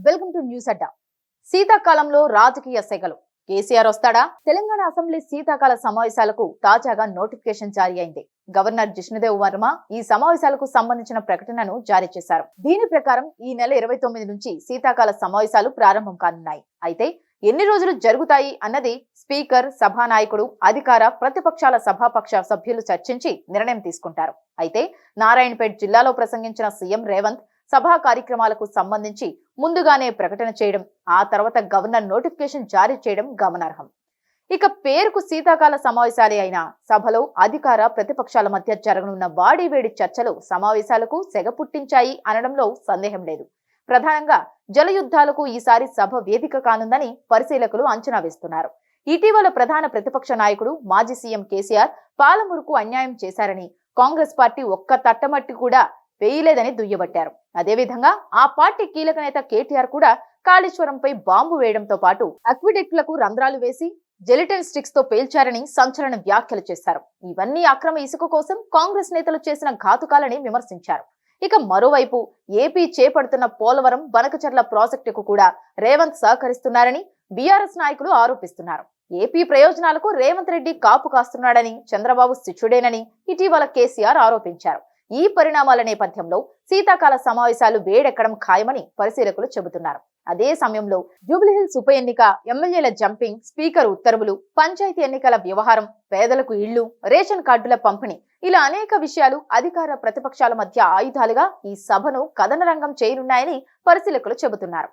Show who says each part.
Speaker 1: Welcome to news అడ్డా. శీతాకాలంలో రాజకీయ సెగలు. కేసీఆర్ వస్తాడా? తెలంగాణ అసెంబ్లీ శీతాకాల సమావేశాలకు తాజాగా నోటిఫికేషన్ జారీ అయింది. గవర్నర్ జిష్ణుదేవ్ వర్మ ఈ సమావేశాలకు సంబంధించిన ప్రకటనను జారీ చేశారు. దీని ప్రకారం ఈ నెల 29 నుంచి శీతాకాల సమావేశాలు ప్రారంభం కానున్నాయి. అయితే ఎన్ని రోజులు జరుగుతాయి అన్నది స్పీకర్, సభానాయకుడు, అధికార ప్రతిపక్షాల సభాపక్ష సభ్యులు చర్చించి నిర్ణయం తీసుకుంటారు. అయితే నారాయణపేట్ జిల్లాలో ప్రసంగించిన సీఎం రేవంత్ సభా కార్యక్రమాలకు సంబంధించి ముందుగానే ప్రకటన చేయడం, ఆ తర్వాత గవర్నర్ నోటిఫికేషన్ జారీ చేయడం గమనార్హం. ఇక పేరుకు శీతాకాల సమావేశాలే అయినా సభలో అధికార ప్రతిపక్షాల మధ్య జరగనున్న వాడివేడి చర్చలు సమావేశాలకు సెగ పుట్టించాయి అనడంలో సందేహం లేదు. ప్రధానంగా జల యుద్ధాలకు ఈసారి సభ వేదిక కానుందని పరిశీలకులు అంచనా వేస్తున్నారు. ఇటీవల ప్రధాన ప్రతిపక్ష నాయకుడు మాజీ సీఎం కేసీఆర్ పాలమూరుకు అన్యాయం చేశారని, కాంగ్రెస్ పార్టీ ఒక్క తట్టమట్టి కూడా వేయలేదని దుయ్యబట్టారు. అదేవిధంగా ఆ పార్టీ కీలక నేత కేటీఆర్ కూడా కాళేశ్వరంపై బాంబు వేయడంతో పాటు అక్విడెక్టులకు రంధ్రాలు వేసి జెలిటన్ స్టిక్స్ తో పేల్చారని సంచలన వ్యాఖ్యలు చేశారు. ఇవన్నీ అక్రమ ఇసుక కోసం కాంగ్రెస్ నేతలు చేసిన ఘాతుకాలని విమర్శించారు. ఇక మరోవైపు ఏపీ చేపడుతున్న పోలవరం బనకచర్ల ప్రాజెక్టుకు కూడా రేవంత్ సహకరిస్తున్నారని బీఆర్ఎస్ నాయకులు ఆరోపిస్తున్నారు. ఏపీ ప్రయోజనాలకు రేవంత్ రెడ్డి కాపు కాస్తున్నాడని, చంద్రబాబు శిష్యుడేనని ఇటీవల కేసీఆర్ ఆరోపించారు. ఈ పరిణామాల నేపథ్యంలో శీతాకాల సమావేశాలు వేడెక్కడం ఖాయమని పరిశీలకులు చెబుతున్నారు. అదే సమయంలో జూబ్లీహిల్స్ ఉప ఎన్నిక, ఎమ్మెల్యేల జంపింగ్, స్పీకర్ ఉత్తర్వులు, పంచాయతీ ఎన్నికల వ్యవహారం, పేదలకు ఇళ్లు, రేషన్ కార్డుల పంపిణీ ఇలా అనేక విషయాలు అధికార ప్రతిపక్షాల మధ్య ఆయుధాలుగా ఈ సభను కథనరంగం చేయనున్నాయని పరిశీలకులు చెబుతున్నారు.